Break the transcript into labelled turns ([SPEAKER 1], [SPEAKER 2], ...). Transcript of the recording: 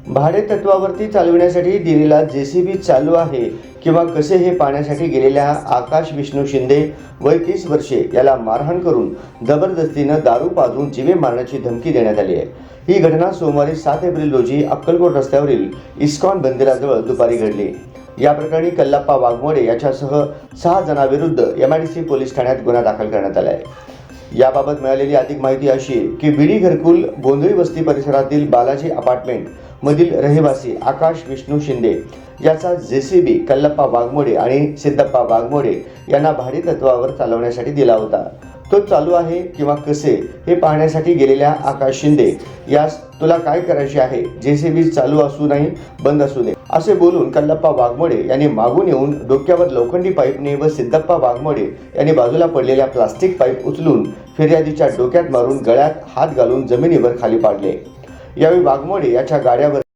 [SPEAKER 1] भाडे तत्वावरती चालविण्यासाठी दिलेला जेसीबी चालू आहे किंवा कसे हे पाहण्यासाठी गेलेल्या आकाश विष्णू शिंदे वय 30 वर्षे याला मारहाण करून जबरदस्तीनं दारू पाजून जीवे मारण्याची धमकी देण्यात आली आहे। ही घटना सोमवारी 7 एप्रिल रोजी अक्कलकोट रस्त्यावरील इस्कॉन मंदिराजवळ दुपारी घडली। या प्रकरणी कल्लाप्पा वाघमोडे याच्यासह 6 जणांविरुद्ध MIDC पोलीस ठाण्यात गुन्हा दाखल करण्यात आला आहे। याबाबत मिळालेली अधिक माहिती अशी की बीडी घरकुल गोंधळी वस्ती परिसरातील बालाजी अपार्टमेंट मधील रहिवासी आकाश विष्णू शिंदे याचा जेसीबी कल्लाप्पा वाघमोडे आणि सिद्धप्पा वाघमोडे यांना भाडे तत्वावर चालवण्यासाठी दिला होता। तो चालू आहे किंवा कसे हे पाहण्यासाठी गेलेल्या आकाश शिंदे यास तुला काय करायचे आहे, जेसीबी चालू असू नाही बंद असू दे असे बोलून कल्लाप्पा वाघमोडे यांनी मागून येऊन डोक्यावर लोखंडी पाईपने व सिद्धप्पा वाघमोडे यांनी बाजूला पडलेल्या प्लास्टिक पाईप उचलून फिर्यादीच्या डोक्यात मारून गळ्यात हात घालून जमिनीवर खाली पाडले। यावेळी वाघमोडे याच्या गाड्यावर